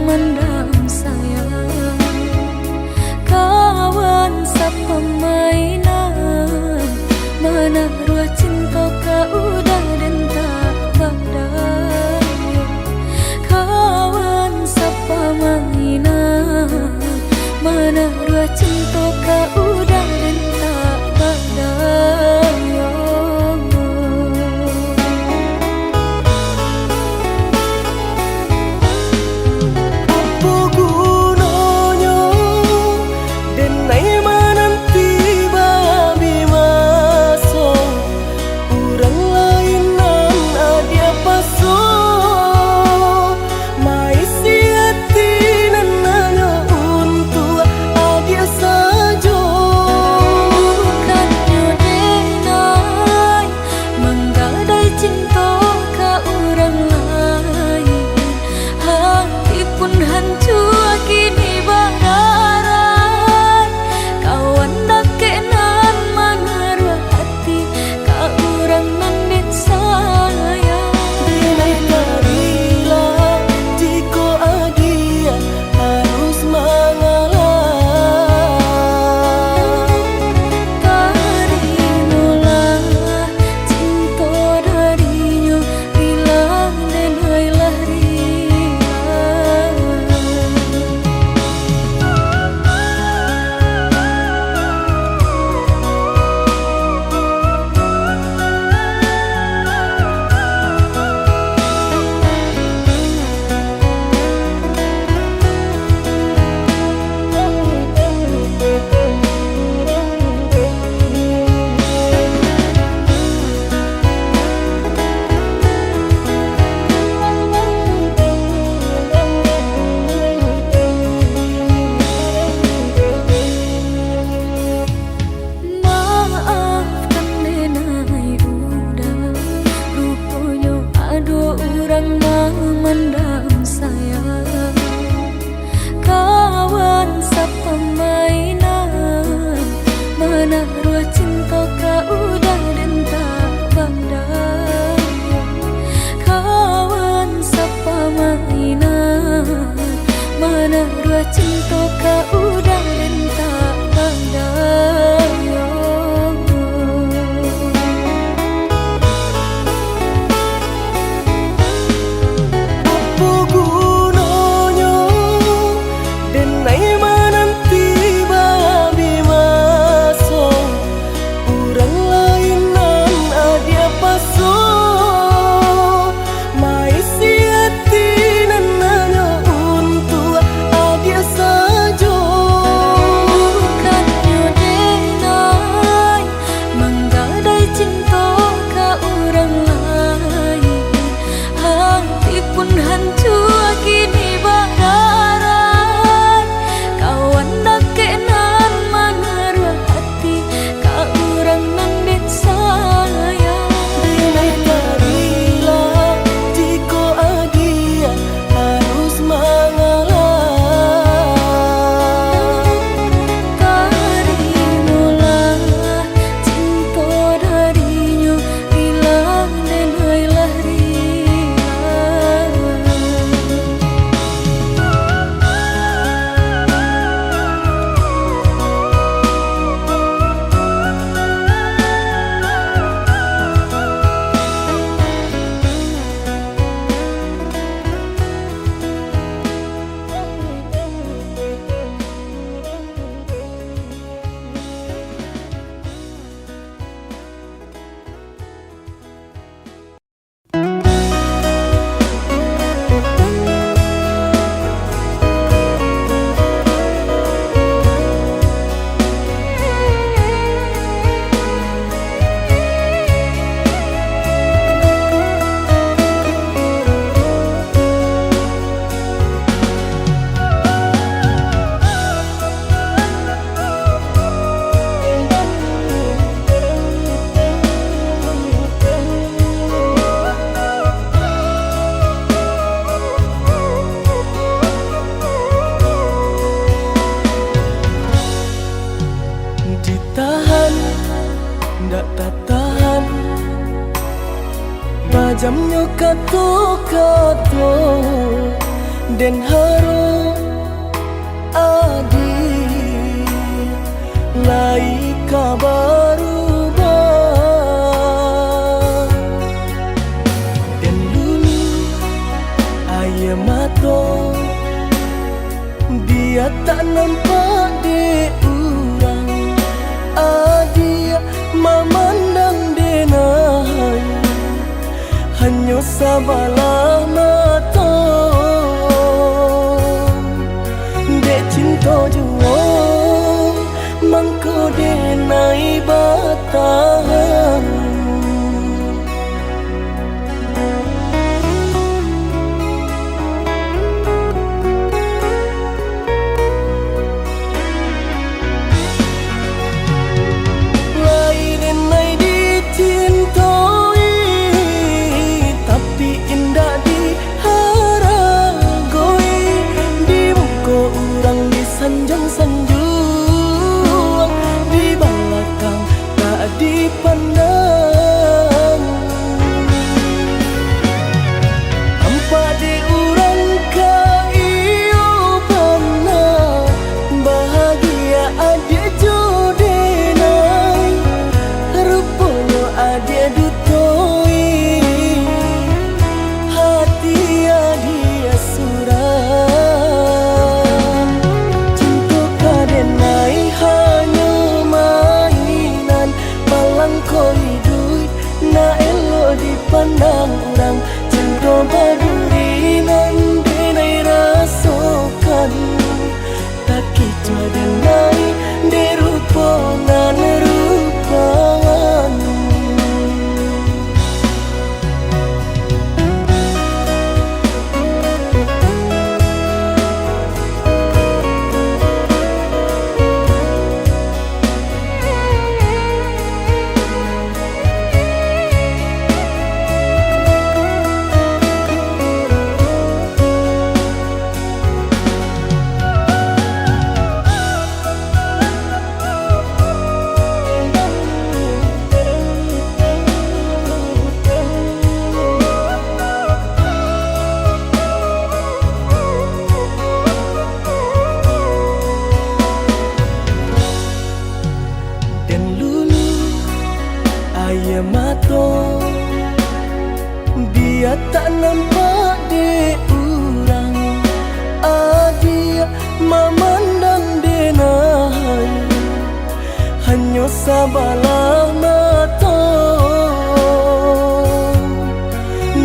mendam sayang. Kawan sepemainan, mana ruah cinta kau udah dan tak berdaya. Kawan sepemainan, mana ruah cinta kau udah dan tak berdaya. Mendam sayang. Kawan sepemainan, mana ruah cinta kau udah dan tak berdaya. Kawan sepemainan, mana ruah cinta kau udah dan tak berdaya. Jamnya kato-kato Den haro adi lai kabaru ba den lulu aye mato dia tak nampak de urang adia memandang denai hanya sabalah mata dek cinta jua mangko denai batang sanjung di belakang tak dipandang hampa di urang ka iyo pernah bahagia adia jodenai rupanya adia dutoi hati adia surah pandang orang cinta baduri nan denai rasakan tak kicau denai de rupa nan rupawan aye mato dia tak nampak de urang adia memandang denai hanya sabalah mata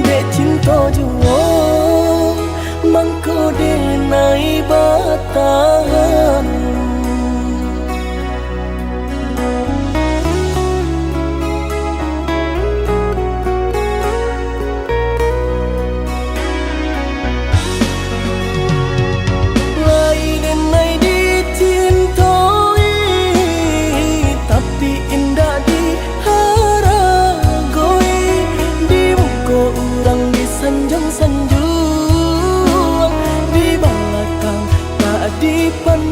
dek cinta jua mangko denai batang sanjung di belakang tak dipandang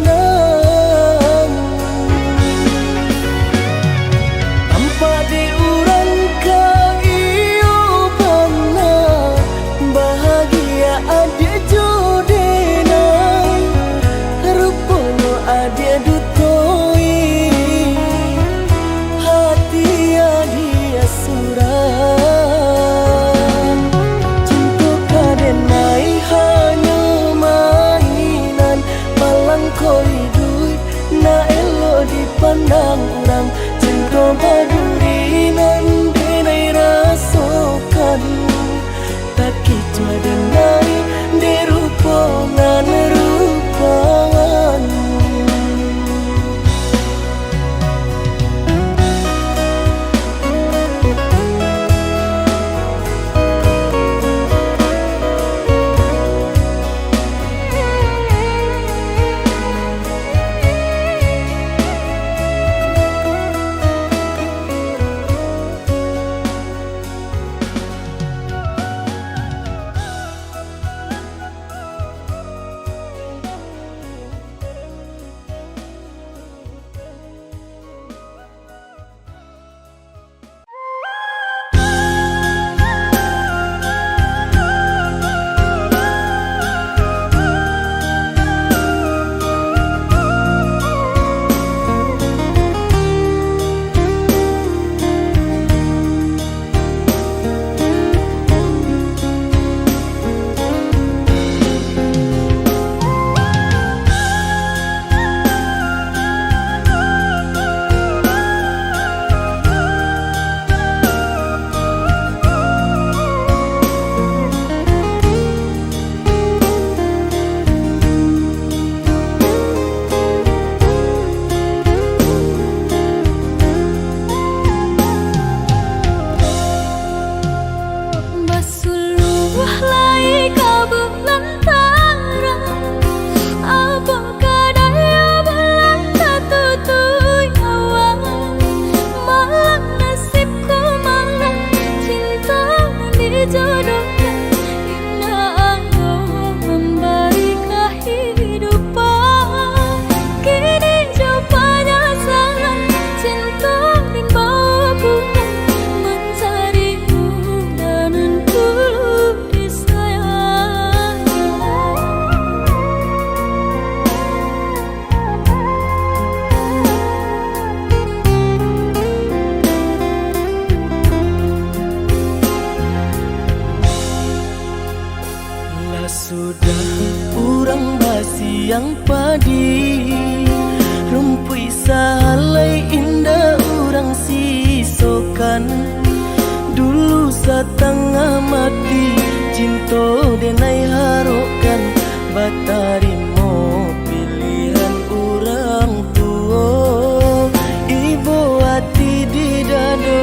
Suluh lai kabulan tarang abang kadaya bulan tatutui awang malang nasibku malang cinta dijodohkan indah Allah memberi kehidupan kini jawabannya salah cinta dan bawa bukan mencarimu dan dulu disayang. Lah sudah urang basi yang padi rumpui salai indah urang sisokan dulu setengah mati cinta denai harokan batari mo pilihan urang tua ibu hati di dado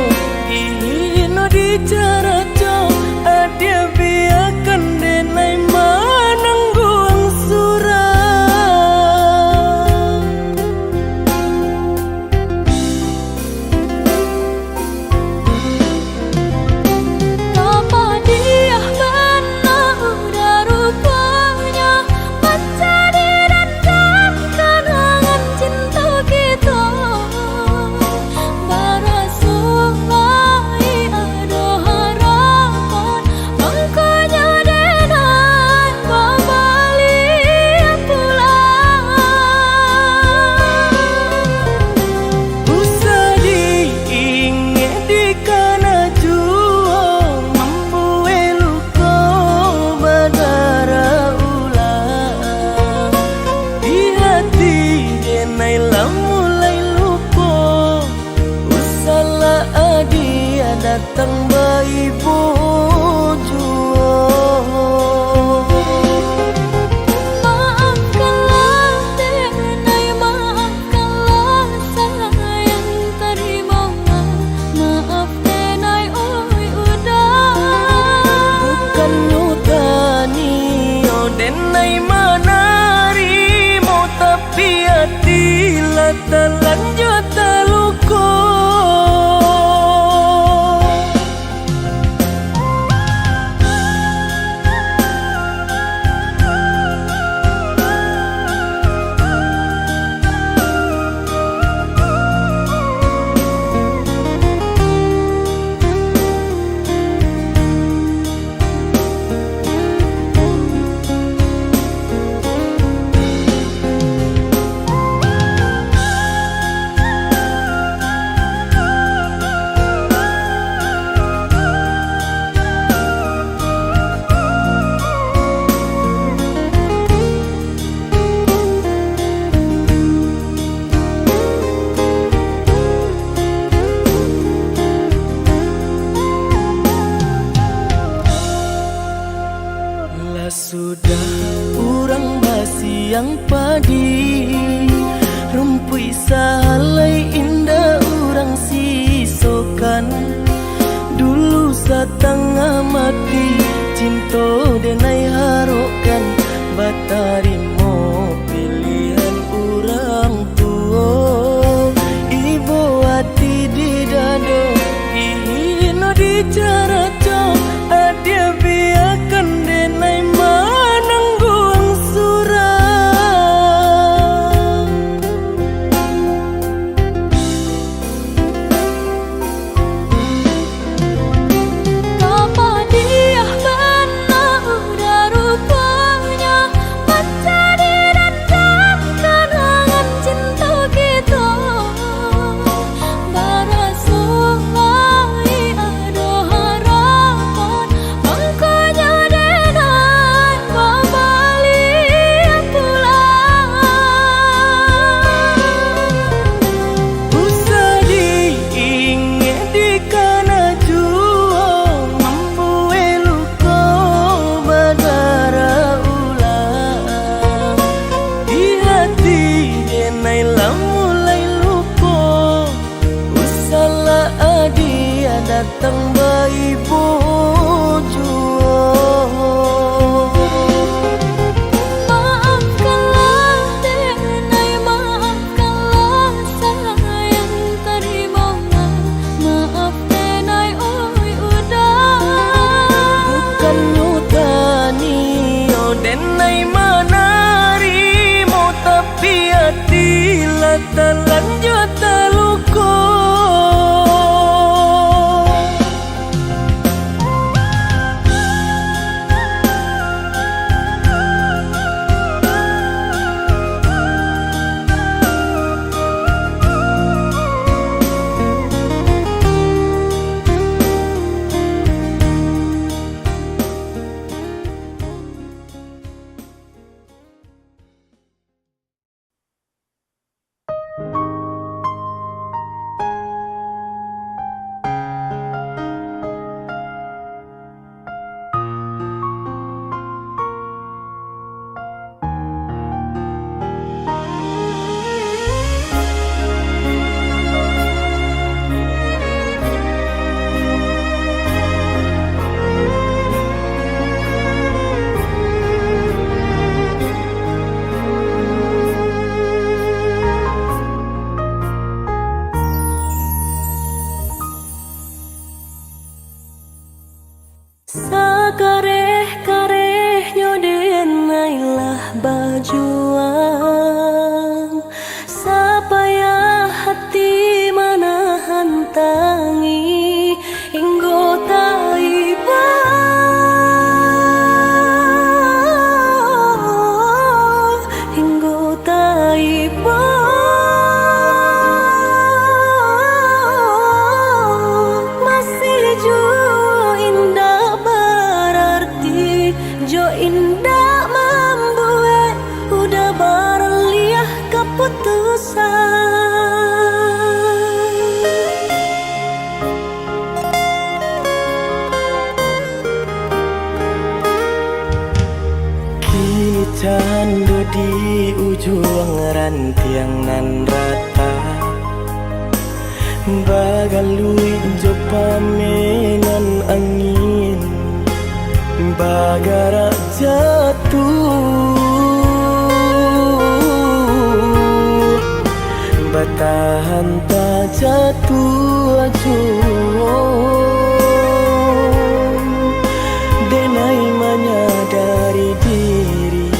ihino di cara jauh adia biarkan denai manangguang surah. Apa dia benar udah rupanya mencari dan kenangan cinta kita barasulai ada harapan angkanya denai babalik pulang Usah diingat di kana jua membuai luka badara ulang di hati denai lah mulai lupa usahlah adia datang bayi jua. maafkanlah denai maafkanlah sayang terimolah maaf denai oi udah Bukan nyutani oh denai manari mau tapi hati lah terlanjut terluka. Lah sudah urang basi yang padi rumpui salai indah urang sisokan dulu setengah mati cinta denai harokan batari mo pilihan urang tua ibu hati di dado ihino di cara jauh adia biarkan denai manangguang surah. Apa dia benar udah rupanya mencari Denai menarimu tapi hati lanjut terluka. Sakareh-karehnya denailah bajuan supaya hati menahan tangi hingga taiba hingga taiba masih jauh indah berarti jo indah membuat udah berliah keputusan. Kini cando di ujung rantiang nan rata bagalui jo pamenan angin bagara jatuh batahan tak jatuh acuh denai menyadari diri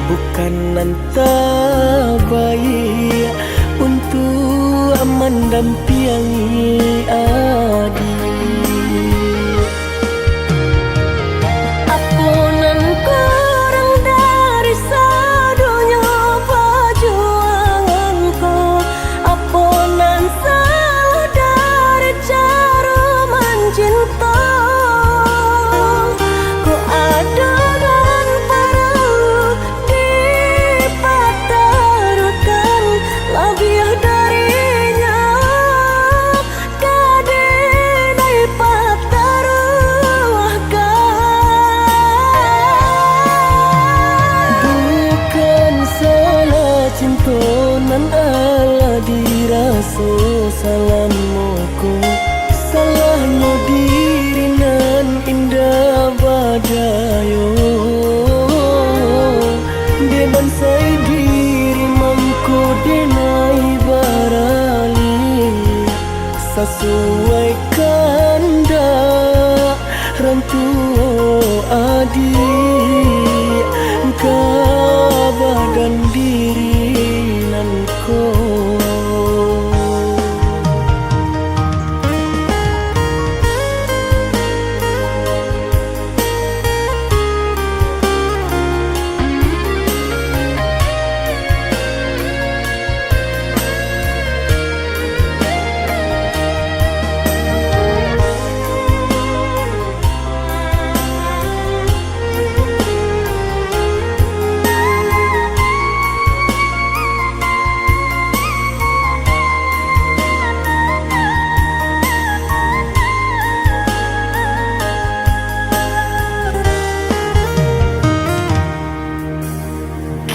bukan nanta baik untuk mendampingi adik. Apunan kurang dari sadunya perjuanganku, apunan salah dari cara mencinta. Ku ada dan perlu dipatarukan lebih darinya kadenai pataruahkan. Bukan salah cinta nan ala dirasa salamuku, salahnya diri nan indah badayo deban sai diri mamku denai barali sesuai kanda rantu adik kabadan diri nan ko.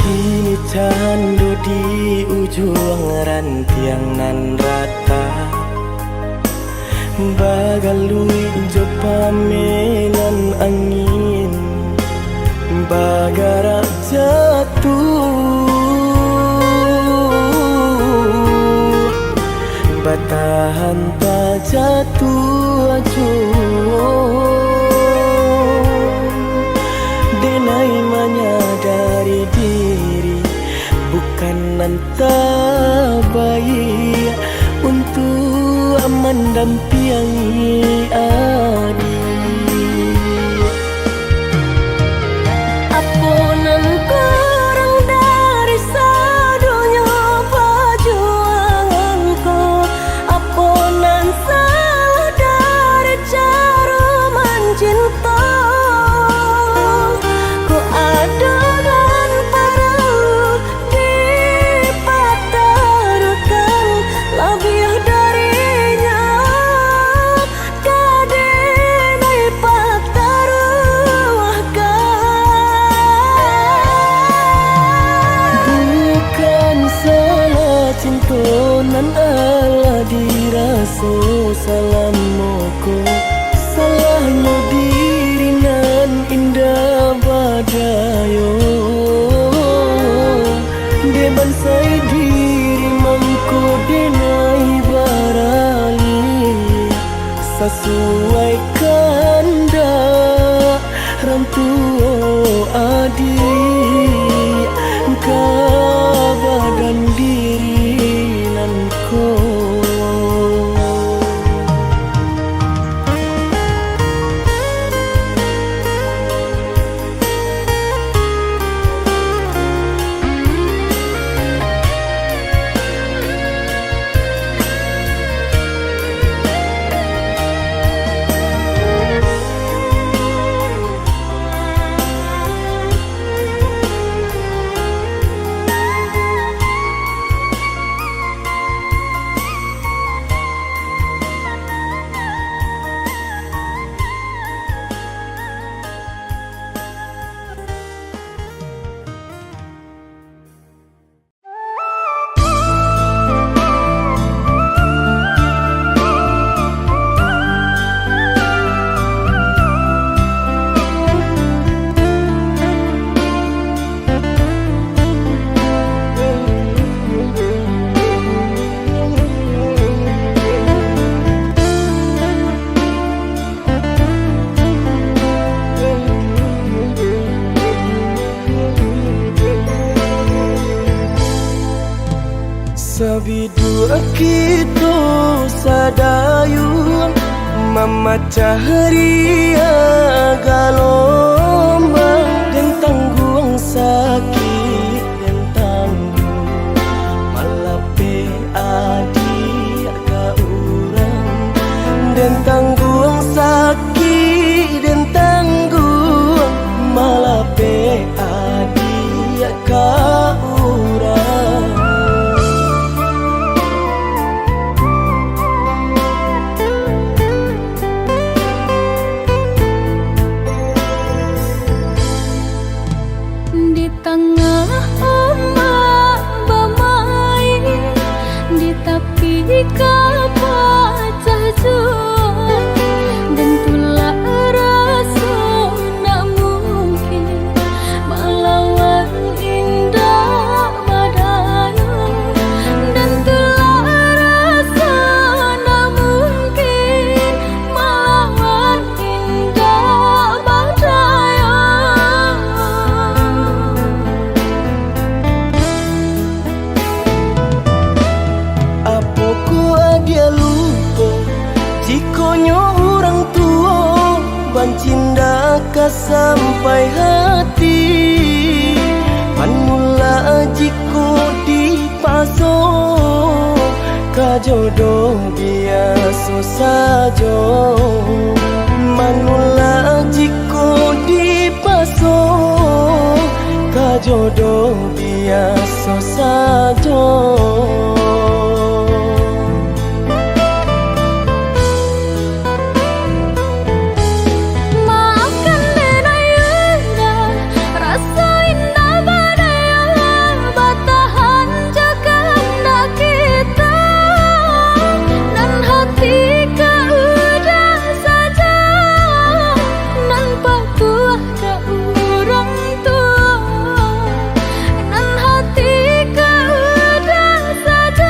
Kini candu di ujung rantiang nan rata bagalui jo pamenan angin bagara jatuh batahan tak jatuh acuh denai menyadari dan piangi adi. Apunan kurang dari sadunya perjuanganku, apunan salah dari cara mencinta. Ku ada dan perlu dipertaruhkan lebih darinya, kadang pertaruhkan. Bukan salah cinta nan ala diraso salam moko, salahnya diri nan indah badayo. Deban sai diri mangko denai barali, sesuai kanda rantuo adi. Badan diri nan ko. Sabidu akito sadayun memecah ria galombang dan tanggung sakit dan tanggung malape adi ka urang dan tanggung sakit dan tanggung malape adi ka urang. Di tengah ombak bermain, di tepi kapal jauh, dan tulah rasa nak mungkin melawan indah badaya, dan tulah rasa nak mungkin melawan indah badaya. Apoko dia lupa jikonyo orang tua bancinda ka sampai hati manula jiko dipaso ka jodoh biasa saja manula jiko dipaso ka jodoh biasa saja. Saja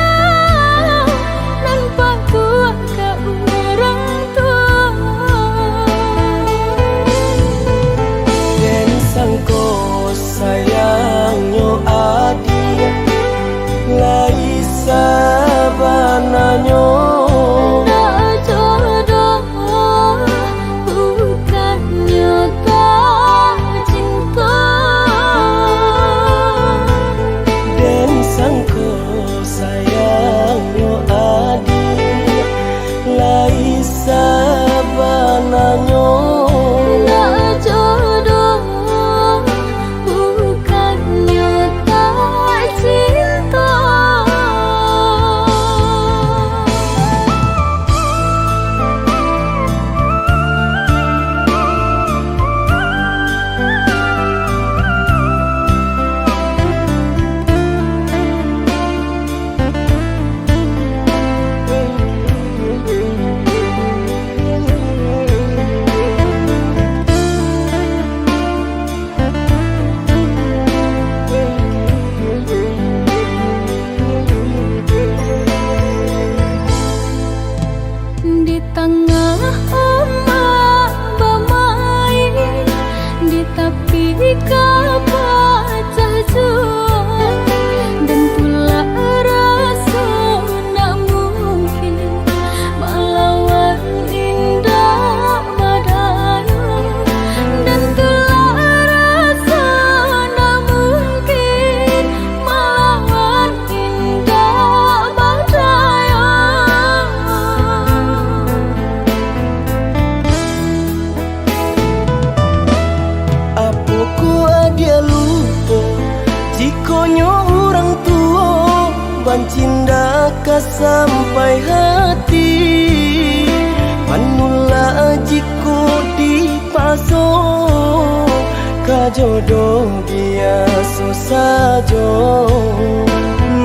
Ridonyo orang tua bancinda ka sampai hati. Manula jiko di paso kajodoh biasa saja.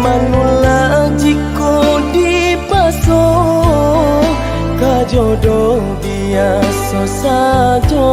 Manula jiko di paso kajodoh biasa saja.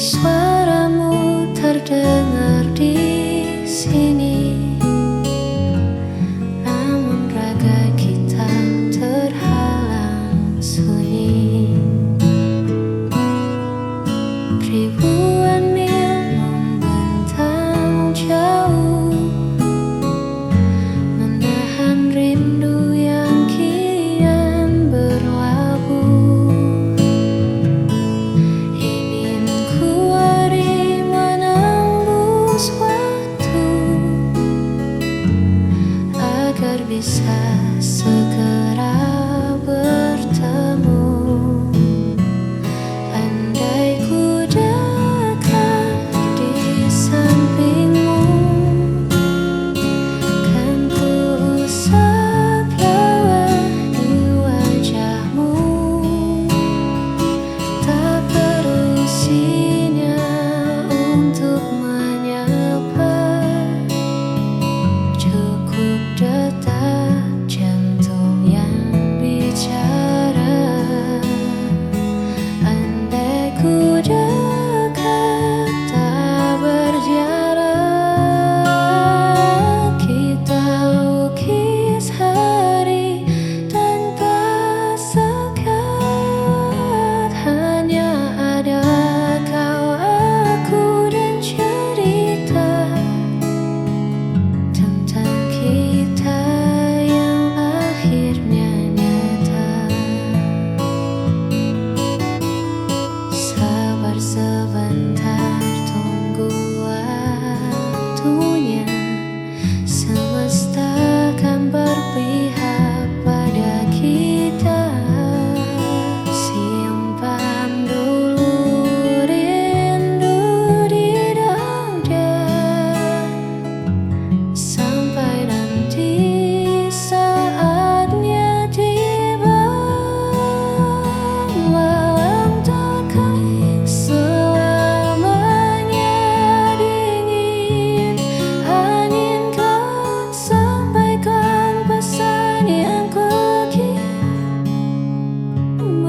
Suaramu terdengar di sini, namun raga kita terhalang sunyi. Ribuan mil membentang jauh, menahan rindu yang kian berlabuh. Ingin ku lari menembus waktu, agar bisa segera bertemu. Andai ku dekat di sampingmu, kan ku usap lelah di wajahmu. Tak perlu sinyal untuk menyapa, cukup detak jantung yang bicara. Andai ku dekat tak berjarak, kita lukis hari tanpa sekat. Hanya ada kau, aku, dan cerita tentang kita yang akhirnya nyata. Sabar sebentar, tunggu waktunya. Semesta akan berpihak pada kita. Simpan dulu rindu di dada, sampai nanti saatnya tiba. Walau takkan selamanya dingin, angin kan sampaikan pesan yang ku kirim.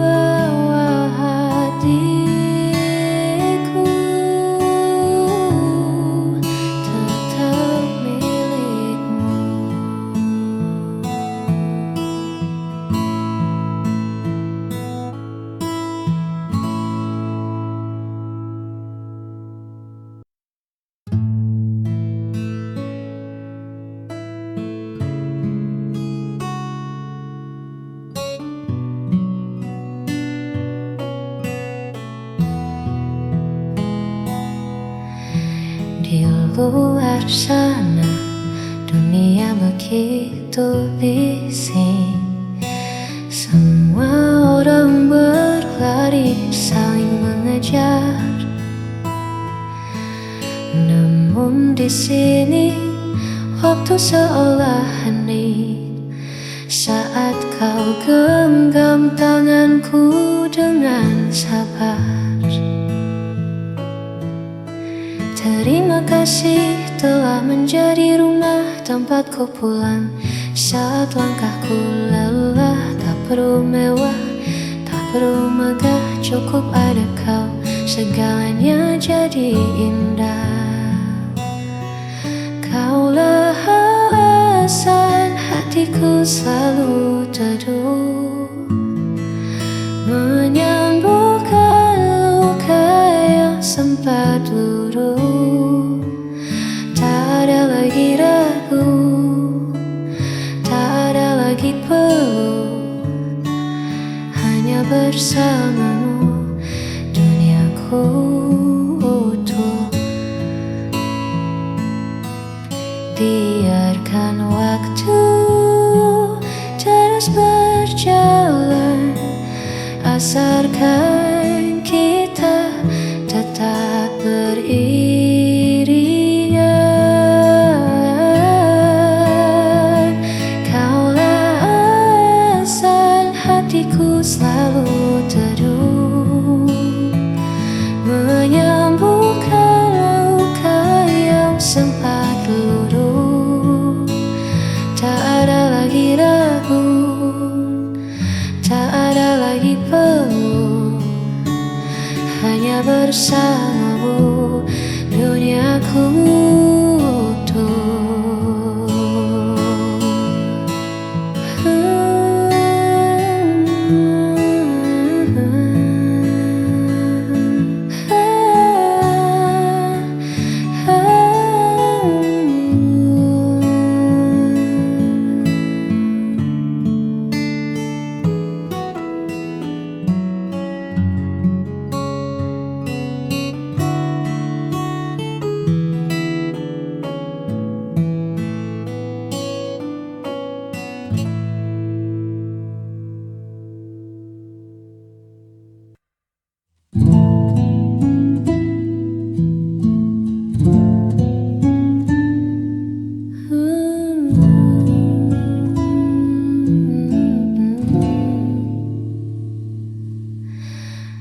Bawa hatiku tetap milikmu. Di luar sana dunia begitu bising, semua orang berlari saling mengejar. Namun di sini waktu seolah hening, saat kau genggam tanganku dengan sabar. Terima kasih telah menjadi rumah tempatku pulang. Saat langkahku lelah, tak perlu mewah, tak perlu megah, cukup ada kau, segalanya jadi indah. Kaulah alasan hatiku selalu teduh, menyembuhkan luka yang sempat luruh. Tak ada lagi ragu, tak ada lagi peluk, hanya bersamamu duniaku utuh. Biarkan waktu terus berjalan, asarkan kita tetap beriringan. Kaulah alasan hatiku selalu teduh, menyembuhkan luka yang sempat luruh. Tak ada lagi ragu, tak ada lagi peluk, hanya bersama duniaku utuh.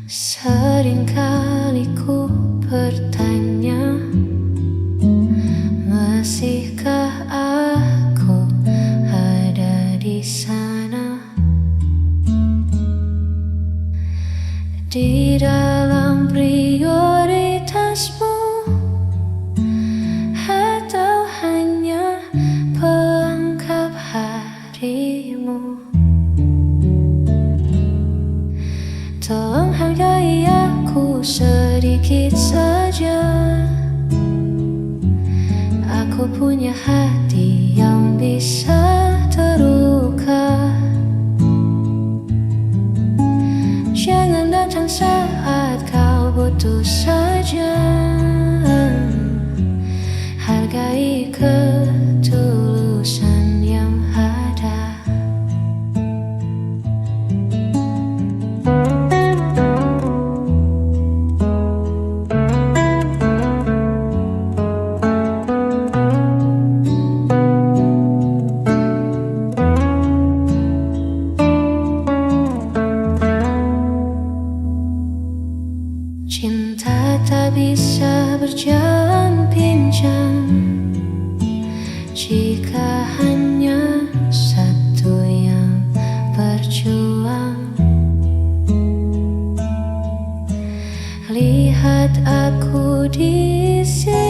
Seringkali ku bertanya, masihkah aku ada di sana, di dalam prioritasmu, atau hanya pelengkap harimu. Tolong hargai aku sedikit saja. Aku punya hati yang bisa terluka. Jangan datang saat kau butuh saja. Hargai ketulusan yang ada. Cinta tak bisa berjalan pincang jika hanya satu yang berjuang. Lihat aku di sini.